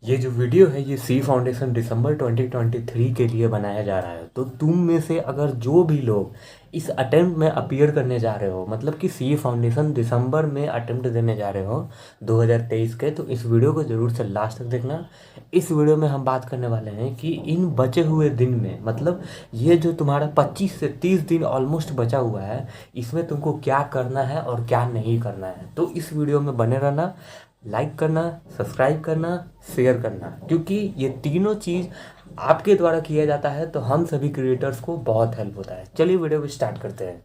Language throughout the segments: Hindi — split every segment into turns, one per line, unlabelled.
ये जो वीडियो है ये सी फाउंडेशन दिसंबर 2023 के लिए बनाया जा रहा है। तो तुम में से अगर जो भी लोग इस अटेम्प्ट में अपीयर करने जा रहे हो, मतलब कि सी फाउंडेशन दिसंबर में अटेम्प्ट देने जा रहे हो 2023 के, तो इस वीडियो को ज़रूर से लास्ट तक देखना। इस वीडियो में हम बात करने वाले हैं कि इन बचे हुए दिन में, मतलब ये जो तुम्हारा 25 से 30 दिन ऑलमोस्ट बचा हुआ है, इसमें तुमको क्या करना है और क्या नहीं करना है। तो इस वीडियो में बने रहना, लाइक करना, सब्सक्राइब करना, शेयर करना, क्योंकि ये तीनों चीज़ आपके द्वारा किया जाता है तो हम सभी क्रिएटर्स को बहुत हेल्प होता है। चलिए वीडियो को स्टार्ट करते हैं।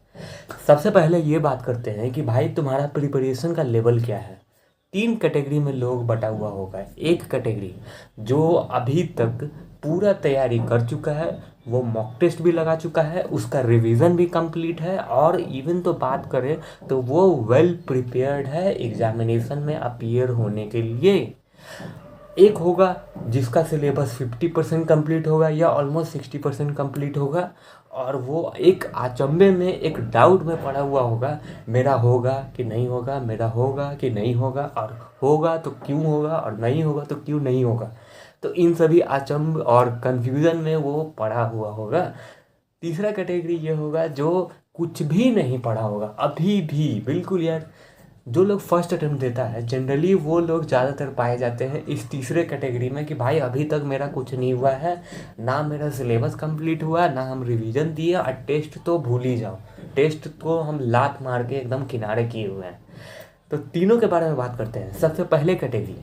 सबसे पहले ये बात करते हैं कि भाई तुम्हारा प्रिपरेशन का लेवल क्या है। तीन कैटेगरी में लोग बटा हुआ होगा। एक कैटेगरी जो अभी तक पूरा तैयारी कर चुका है, वो मॉक टेस्ट भी लगा चुका है, उसका रिवीजन भी कंप्लीट है, और इवन तो बात करें तो वो वेल प्रिपेयर्ड है एग्जामिनेशन में अपीयर होने के लिए। एक होगा जिसका सिलेबस 50% कंप्लीट होगा या ऑलमोस्ट 60% कंप्लीट होगा, और वो एक अचंभे में, एक डाउट में पड़ा हुआ होगा, मेरा होगा कि नहीं होगा, मेरा होगा कि नहीं होगा, और होगा तो क्यों होगा, और नहीं होगा तो क्यों नहीं होगा। तो इन सभी अचंभ और कन्फ्यूज़न में वो पड़ा हुआ होगा। तीसरा कैटेगरी ये होगा जो कुछ भी नहीं पढ़ा होगा अभी भी, बिल्कुल यार। जो लोग फर्स्ट अटेम्प्ट देता है जनरली वो लोग ज़्यादातर पाए जाते हैं इस तीसरे कैटेगरी में कि भाई अभी तक मेरा कुछ नहीं हुआ है, ना मेरा सिलेबस कंप्लीट हुआ, ना हम रिवीजन दिए, और टेस्ट तो भूल ही जाओ, टेस्ट को हम लात मार के एकदम किनारे किए हुए हैं। तो तीनों के बारे में बात करते हैं। सबसे पहले कैटेगरी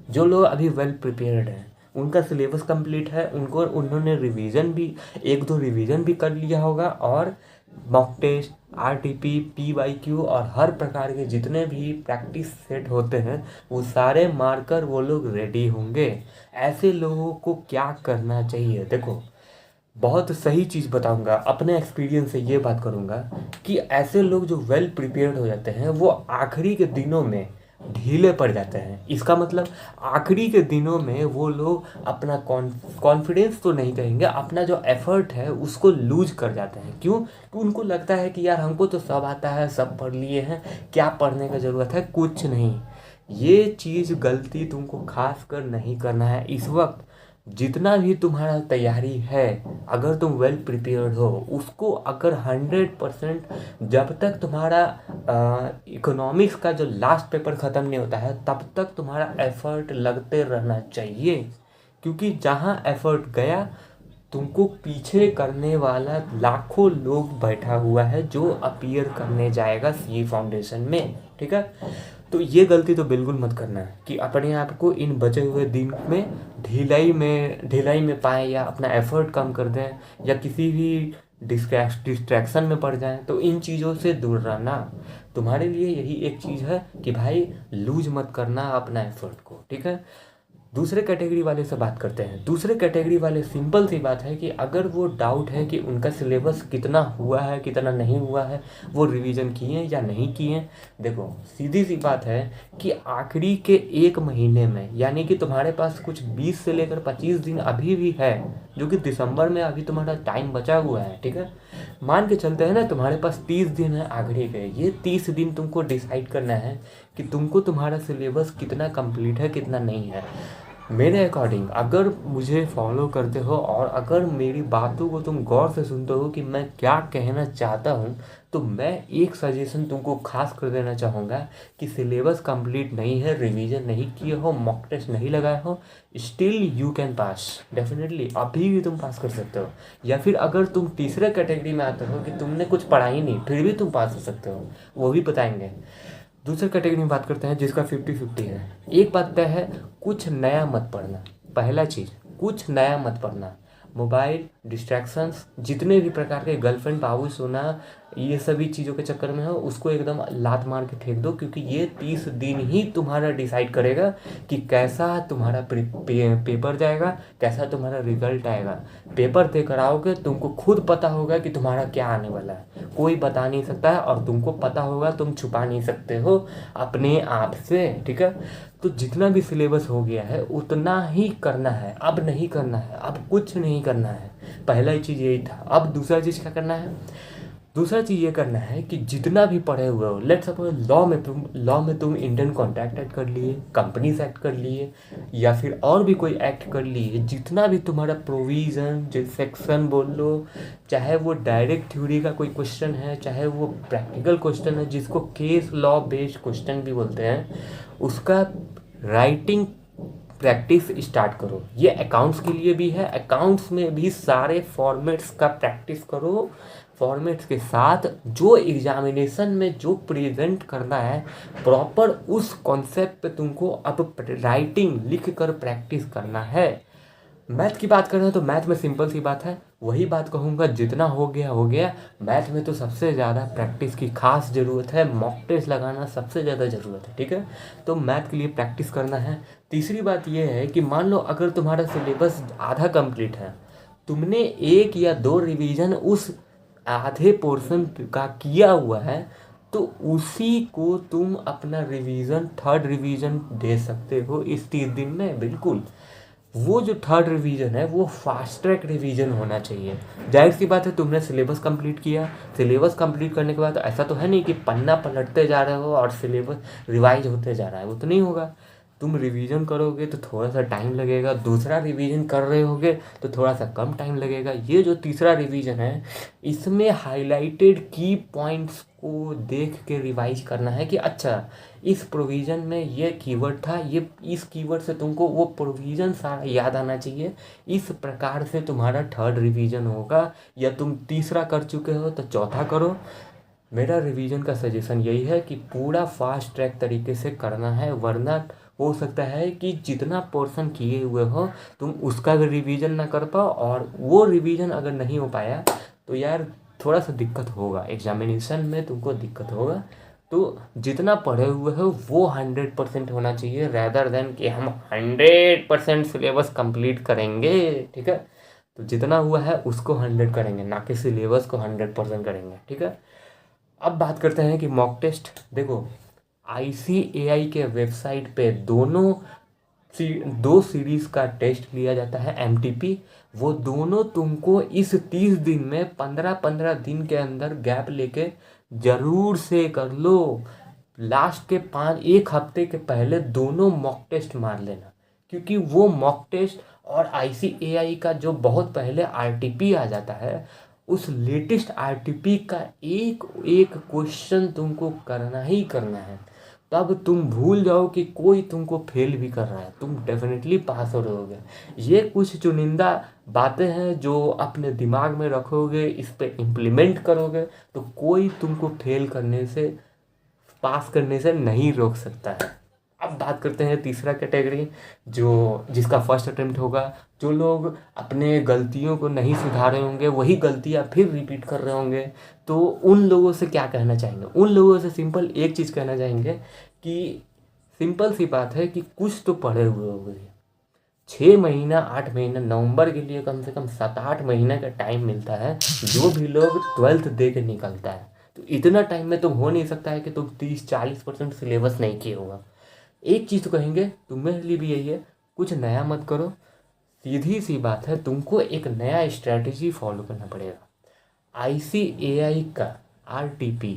जो लोग अभी वेल प्रिपेयर्ड हैं, उनका सिलेबस कंप्लीट है, उन्होंने रिवीजन भी, एक दो रिवीजन भी कर लिया होगा, और मॉक टेस्ट, आरटीपी, पीवाईक्यू और हर प्रकार के जितने भी प्रैक्टिस सेट होते हैं वो सारे मारकर वो लोग रेडी होंगे। ऐसे लोगों को क्या करना चाहिए, देखो बहुत सही चीज़ बताऊंगा, अपने एक्सपीरियंस से ये बात करूंगा कि ऐसे लोग जो वेल प्रिपेयर्ड हो जाते हैं वो आखिरी के दिनों में ढीले पड़ जाते हैं। इसका मतलब आखिरी के दिनों में वो लोग अपना कॉन्फिडेंस तो नहीं कहेंगे, अपना जो एफर्ट है उसको लूज कर जाते हैं। क्यों? कि उनको लगता है कि यार हमको तो सब आता है, सब पढ़ लिए हैं, क्या पढ़ने का ज़रूरत है, कुछ नहीं। ये चीज़ गलती तुमको खास कर नहीं करना है इस वक्त। जितना भी तुम्हारा तैयारी है, अगर तुम वेल प्रिपेयर्ड हो उसको, अगर 100%, जब तक तुम्हारा इकोनॉमिक्स का जो लास्ट पेपर ख़त्म नहीं होता है तब तक तुम्हारा एफर्ट लगते रहना चाहिए। क्योंकि जहाँ एफर्ट गया, तुमको पीछे करने वाला लाखों लोग बैठा हुआ है जो अपीयर करने जाएगा सी फाउंडेशन में, ठीक है। तो ये गलती तो बिल्कुल मत करना है कि अपने आप को इन बचे हुए दिन में ढिलाई में पाएँ, या अपना एफर्ट कम कर दें, या किसी भी डिस्ट्रैक्शन में पड़ जाएं। तो इन चीज़ों से दूर रहना तुम्हारे लिए यही एक चीज़ है कि भाई लूज मत करना अपना एफर्ट को, ठीक है। दूसरे कैटेगरी वाले से बात करते हैं। दूसरे कैटेगरी वाले, सिंपल सी बात है कि अगर वो डाउट है कि उनका सिलेबस कितना हुआ है कितना नहीं हुआ है, वो रिवीजन किए या नहीं किए, देखो सीधी सी बात है कि आखिरी के एक महीने में, यानी कि तुम्हारे पास कुछ 20 से लेकर 25 दिन अभी भी है, जो कि दिसंबर में अभी तुम्हारा टाइम बचा हुआ है, ठीक है। मान के चलते हैं ना, तुम्हारे पास 30 दिन है आखिरी के। ये 30 दिन तुमको डिसाइड करना है कि तुमको तुम्हारा सिलेबस कितना कंप्लीट है कितना नहीं है। मेरे अकॉर्डिंग, अगर मुझे फॉलो करते हो और अगर मेरी बातों को तुम गौर से सुनते हो कि मैं क्या कहना चाहता हूँ, तो मैं एक सजेशन तुमको खास कर देना चाहूँगा कि सिलेबस कंप्लीट नहीं है, रिवीजन नहीं किए हो, मॉक टेस्ट नहीं लगाए हो, still you can pass. Definitely अभी भी तुम पास कर सकते हो। या फिर अगर तुम तीसरे कैटेगरी में आते हो कि तुमने कुछ पढ़ा ही नहीं फिर भी तुम पास हो सकते हो, वो भी बताएंगे। दूसरे कैटेगरी में बात करते हैं जिसका 50-50 है। एक बात तय है, कुछ नया मत पढ़ना। पहला चीज़, कुछ नया मत पढ़ना। मोबाइल डिस्ट्रैक्शंस, जितने भी प्रकार के गर्लफ्रेंड, बाबू सोना, ये सभी चीज़ों के चक्कर में हो, उसको एकदम लात मार के फेंक दो, क्योंकि ये 30 दिन ही तुम्हारा डिसाइड करेगा कि कैसा तुम्हारा पेपर जाएगा, कैसा तुम्हारा रिजल्ट आएगा। पेपर दे कर आओगे, तुमको खुद पता होगा कि तुम्हारा क्या आने वाला है, कोई बता नहीं सकता है, और तुमको पता होगा, तुम छुपा नहीं सकते हो अपने आप से, ठीक है। तो जितना भी सिलेबस हो गया है उतना ही करना है, अब नहीं करना है, अब कुछ नहीं करना है। पहला ही चीज़ यही था। अब दूसरा चीज़ क्या करना है, दूसरा चीज़ ये करना है कि जितना भी पढ़े हुए हो, लेट्स सपोज लॉ में तुम इंडियन कॉन्ट्रैक्ट एक्ट कर लिए, कंपनीज एक्ट कर लिए, या फिर और भी कोई एक्ट कर लिए, जितना भी तुम्हारा प्रोविज़न जो सेक्शन बोल लो, चाहे वो डायरेक्ट थ्योरी का कोई क्वेश्चन है, चाहे वो प्रैक्टिकल क्वेश्चन है जिसको केस लॉ बेस्ड क्वेश्चन भी बोलते हैं, उसका राइटिंग प्रैक्टिस स्टार्ट करो। ये अकाउंट्स के लिए भी है, अकाउंट्स में भी सारे फॉर्मेट्स का प्रैक्टिस करो। फॉर्मेट्स के साथ जो एग्जामिनेशन में जो प्रेजेंट करना है प्रॉपर उस कॉन्सेप्ट पे तुमको अब राइटिंग लिख कर प्रैक्टिस करना है। मैथ की बात करें तो मैथ में सिंपल सी बात है, वही बात कहूँगा, जितना हो गया हो गया। मैथ में तो सबसे ज़्यादा प्रैक्टिस की खास ज़रूरत है, मॉक टेस्ट लगाना सबसे ज़्यादा ज़रूरत है, ठीक है। तो मैथ के लिए प्रैक्टिस करना है। तीसरी बात ये है कि मान लो अगर तुम्हारा सिलेबस आधा कंप्लीट है, तुमने 1 या 2 रिवीजन उस आधे पोर्शन का किया हुआ है, तो उसी को तुम अपना रिवीजन, थर्ड रिवीजन दे सकते हो इस 30 दिन में। बिल्कुल, वो जो थर्ड रिवीजन है वो फास्ट ट्रैक रिवीजन होना चाहिए। जाहिर सी बात है, तुमने सिलेबस कंप्लीट किया, सिलेबस कंप्लीट करने के बाद ऐसा तो है नहीं कि पन्ना पलटते जा रहे हो और सिलेबस रिवाइज होते जा रहा है, वो तो नहीं होगा। तुम रिवीजन करोगे तो थोड़ा सा टाइम लगेगा, दूसरा रिवीजन कर रहे होगे तो थोड़ा सा कम टाइम लगेगा। ये जो तीसरा रिवीजन है, इसमें हाईलाइटेड की पॉइंट्स को देख के रिवाइज करना है कि अच्छा इस प्रोविज़न में ये कीवर्ड था, ये इस कीवर्ड से तुमको वो प्रोविज़न सारा याद आना चाहिए। इस प्रकार से तुम्हारा थर्ड रिवीजन होगा, या तुम तीसरा कर चुके हो तो चौथा करो। मेरा रिवीजन का सजेशन यही है कि पूरा फास्ट ट्रैक तरीके से करना है, वरना हो सकता है कि जितना पोर्शन किए हुए हो तुम उसका भी रिवीजन ना कर पाओ, और वो रिवीजन अगर नहीं हो पाया तो यार थोड़ा सा दिक्कत होगा, एग्जामिनेशन में तुमको दिक्कत होगा। तो जितना पढ़े हुए हो वो 100% होना चाहिए, रैदर देन कि हम 100% सिलेबस कंप्लीट करेंगे, ठीक है। तो जितना हुआ है उसको 100 करेंगे, ना कि सिलेबस को 100% करेंगे, ठीक है। अब बात करते हैं कि मॉक टेस्ट। देखो, ICAI के वेबसाइट पे दो सीरीज़ का टेस्ट लिया जाता है, MTP। वो दोनों तुमको इस 30 दिन में 15-15 दिन के अंदर गैप लेके ज़रूर से कर लो। लास्ट के 1 हफ्ते के पहले दोनों मॉक टेस्ट मार लेना, क्योंकि वो मॉक टेस्ट और ICAI का जो बहुत पहले RTP आ जाता है, उस लेटेस्ट RTP का एक एक क्वेश्चन तुमको करना ही करना है। तब तुम भूल जाओ कि कोई तुमको फेल भी कर रहा है, तुम डेफिनेटली पास हो रहोगे। ये कुछ चुनिंदा बातें हैं जो अपने दिमाग में रखोगे, इस पे इम्प्लीमेंट करोगे तो कोई तुमको फेल करने से, पास करने से नहीं रोक सकता है। अब बात करते हैं तीसरा कैटेगरी, जिसका फर्स्ट अटेम्प्ट होगा। जो लोग अपने गलतियों को नहीं सुधारे होंगे, वही गलतियां फिर रिपीट कर रहे होंगे, तो उन लोगों से क्या कहना चाहेंगे? उन लोगों से सिंपल एक चीज़ कहना चाहेंगे कि सिंपल सी बात है कि कुछ तो पढ़े हुए होंगे। 6 महीना 8 महीना, नवंबर के लिए कम से कम 7-8 महीने का टाइम मिलता है जो भी लोग 12th दे के निकलता है। तो इतना टाइम में तो हो नहीं सकता है कि तुम 30-40% सिलेबस नहीं किए होगा। एक चीज़ तो कहेंगे तुम्हें लिए भी यही है, कुछ नया मत करो। सीधी सी बात है, तुमको एक नया स्ट्रैटेजी फॉलो करना पड़ेगा। ICAI का RTP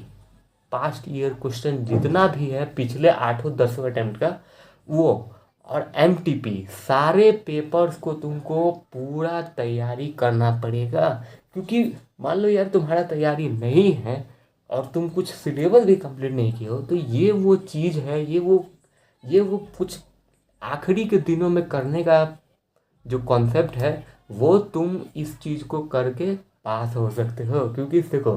पास्ट ईयर क्वेश्चन जितना भी है, पिछले 8-10 अटेम्प्ट का, वो और MTP सारे पेपर्स को तुमको पूरा तैयारी करना पड़ेगा। क्योंकि मान लो यार तुम्हारा तैयारी नहीं है और तुम कुछ सिलेबस भी कंप्लीट नहीं किए हो, तो ये वो चीज़ है, ये वो कुछ आखिरी के दिनों में करने का जो कॉन्सेप्ट है, वो तुम इस चीज़ को करके पास हो सकते हो। क्योंकि देखो,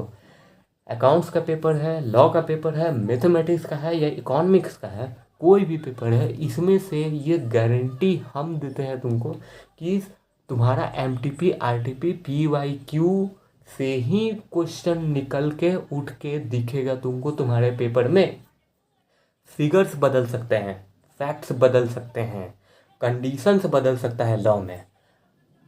अकाउंट्स का पेपर है, लॉ का पेपर है, मैथमेटिक्स का है या इकोनॉमिक्स का है, कोई भी पेपर है, इसमें से ये गारंटी हम देते हैं तुमको कि तुम्हारा MTP RTP PYQ से ही क्वेश्चन निकल के उठ के दिखेगा तुमको तुम्हारे पेपर में। फिगर्स बदल सकते हैं, फैक्ट्स बदल सकते हैं, कंडीशंस बदल सकता है लॉ में,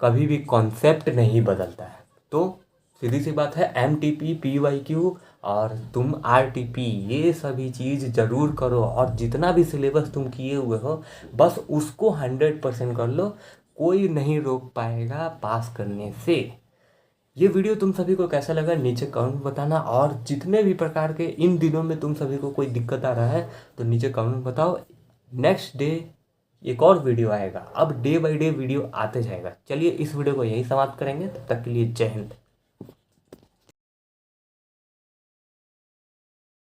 कभी भी कॉन्सेप्ट नहीं बदलता है। तो सीधी सी बात है, MTP PYQ और तुम RTP, ये सभी चीज़ ज़रूर करो। और जितना भी सिलेबस तुम किए हुए हो, बस उसको 100% कर लो, कोई नहीं रोक पाएगा पास करने से। ये वीडियो तुम सभी को कैसा लगा नीचे कमेंट बताना, और जितने भी प्रकार के इन दिनों में तुम सभी को कोई दिक्कत आ रहा है तो नीचे कमेंट बताओ। नेक्स्ट डे एक और वीडियो आएगा, अब डे बाय डे वीडियो आते जाएगा। चलिए इस वीडियो को यहीं समाप्त करेंगे, तब तक के लिए जय हिंद।